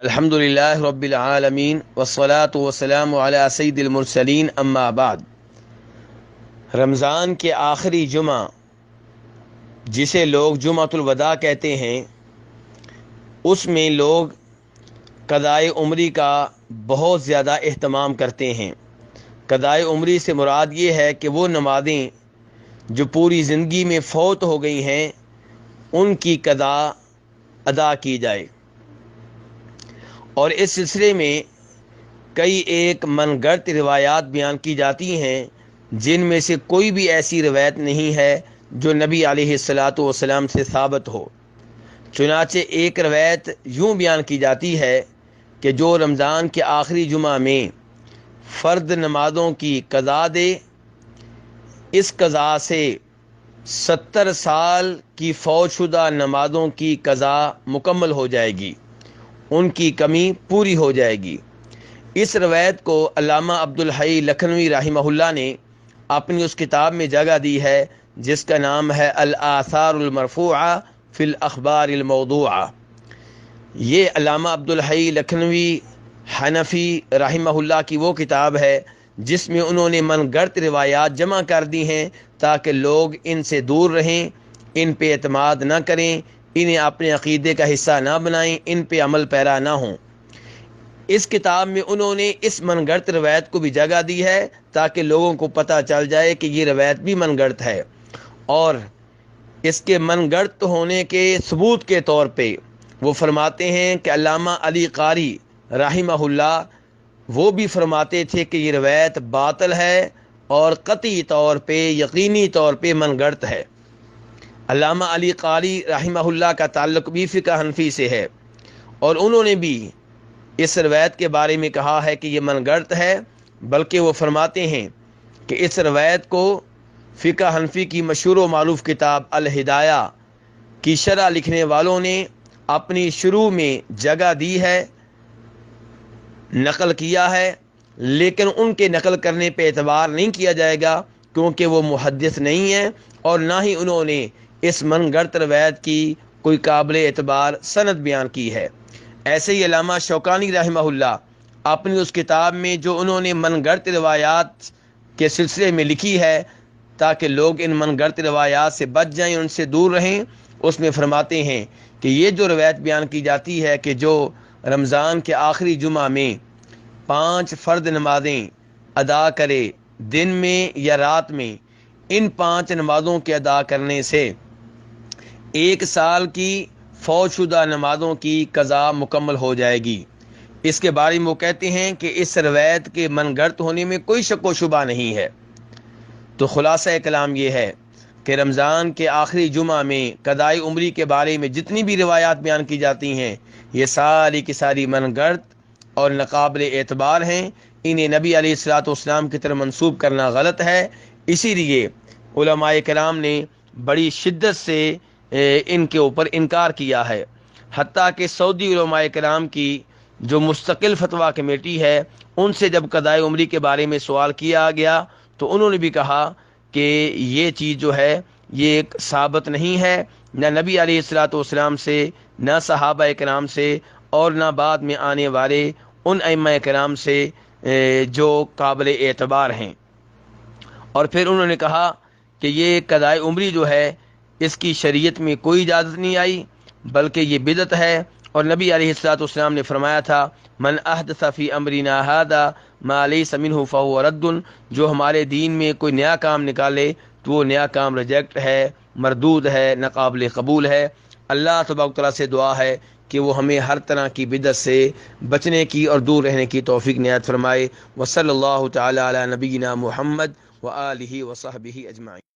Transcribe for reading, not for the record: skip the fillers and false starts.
الحمد للہ رب العالمین والصلاة والسلام علی سید المرسلین اما بعد۔ رمضان کے آخری جمعہ جسے لوگ جمعۃ الوداع کہتے ہیں، اس میں لوگ قضائے عمری کا بہت زیادہ اہتمام کرتے ہیں۔ قضائے عمری سے مراد یہ ہے کہ وہ نمازیں جو پوری زندگی میں فوت ہو گئی ہیں ان کی قضا ادا کی جائے، اور اس سلسلے میں کئی ایک من گھڑت روایات بیان کی جاتی ہیں، جن میں سے کوئی بھی ایسی روایت نہیں ہے جو نبی علیہ الصلاۃ والسلام سے ثابت ہو۔ چنانچہ ایک روایت یوں بیان کی جاتی ہے کہ جو رمضان کے آخری جمعہ میں فرد نمازوں کی قضا دے، اس قضا سے 70 سال کی فوت شدہ نمازوں کی قضا مکمل ہو جائے گی، ان کی کمی پوری ہو جائے گی۔ اس روایت کو علامہ عبدالحی لکھنوی رحمہ اللہ نے اپنی اس کتاب میں جگہ دی ہے جس کا نام ہے الآثار المرفوعہ فی الاخبار الموضوعہ۔ یہ علامہ عبدالحی لکھنوی حنفی رحمہ اللہ کی وہ کتاب ہے جس میں انہوں نے من گھڑت روایات جمع کر دی ہیں تاکہ لوگ ان سے دور رہیں، ان پہ اعتماد نہ کریں، انہیں اپنے عقیدے کا حصہ نہ بنائیں، ان پہ عمل پیرا نہ ہوں۔ اس کتاب میں انہوں نے اس من گھڑت روایت کو بھی جگہ دی ہے تاکہ لوگوں کو پتہ چل جائے کہ یہ روایت بھی من گھڑت ہے، اور اس کے من گھڑت ہونے کے ثبوت کے طور پہ وہ فرماتے ہیں کہ علامہ علی قاری رحمہ اللہ وہ بھی فرماتے تھے کہ یہ روایت باطل ہے اور قطعی طور پہ یقینی طور پہ من گھڑت ہے۔ علامہ علی قاری رحمہ اللہ کا تعلق بھی فقہ حنفی سے ہے، اور انہوں نے بھی اس روایت کے بارے میں کہا ہے کہ یہ من گھڑت ہے، بلکہ وہ فرماتے ہیں کہ اس روایت کو فقہ حنفی کی مشہور و معروف کتاب الہدایہ کی شرح لکھنے والوں نے اپنی شروع میں جگہ دی ہے، نقل کیا ہے، لیکن ان کے نقل کرنے پہ اعتبار نہیں کیا جائے گا کیونکہ وہ محدث نہیں ہیں، اور نہ ہی انہوں نے اس من گھڑت روایت کی کوئی قابل اعتبار سند بیان کی ہے۔ ایسے ہی علامہ شوکانی رحمہ اللہ اپنی اس کتاب میں جو انہوں نے من گھڑت روایات کے سلسلے میں لکھی ہے تاکہ لوگ ان من گھڑت روایات سے بچ جائیں، ان سے دور رہیں، اس میں فرماتے ہیں کہ یہ جو روایت بیان کی جاتی ہے کہ جو رمضان کے آخری جمعہ میں 5 فرد نمازیں ادا کرے دن میں یا رات میں، ان 5 نمازوں کے ادا کرنے سے 1 سال کی فوت شدہ نمازوں کی قضا مکمل ہو جائے گی۔ اس کے بارے میں وہ کہتے ہیں کہ اس روایت کے من گھڑت ہونے میں کوئی شک و شبہ نہیں ہے۔ تو خلاصہ کلام یہ ہے کہ رمضان کے آخری جمعہ میں قضائے عمری کے بارے میں جتنی بھی روایات بیان کی جاتی ہیں یہ ساری کی ساری من گھڑت اور ناقابل اعتبار ہیں، انہیں نبی علیہ الصلوۃ والسلام کی طرف منسوب کرنا غلط ہے۔ اسی لیے علماء کرام نے بڑی شدت سے ان کے اوپر انکار کیا ہے، حتیٰ کہ سعودی علماء کرام کی جو مستقل فتویٰ کمیٹی ہے ان سے جب قضائے عمری کے بارے میں سوال کیا گیا تو انہوں نے بھی کہا کہ یہ چیز جو ہے یہ ثابت نہیں ہے، نہ نبی علیہ الصلوۃ والسلام سے، نہ صحابہ کرام سے، اور نہ بعد میں آنے والے ان ائمہ کرام سے جو قابل اعتبار ہیں۔ اور پھر انہوں نے کہا کہ یہ قضائے عمری جو ہے اس کی شریعت میں کوئی اجازت نہیں آئی، بلکہ یہ بدعت ہے، اور نبی علیہ الصلوۃ والسلام نے فرمایا تھا من احدث فی امرنا ھذا ما لیس منہ فہو رد، جو ہمارے دین میں کوئی نیا کام نکالے تو وہ نیا کام ریجیکٹ ہے، مردود ہے، ناقابل قبول ہے۔ اللہ تبارک و تعالیٰ سے دعا ہے کہ وہ ہمیں ہر طرح کی بدعت سے بچنے کی اور دور رہنے کی توفیق عنایت فرمائے۔ وصلی اللہ تعالی علی نبینا محمد وآلہ وصحبہ اجمعین۔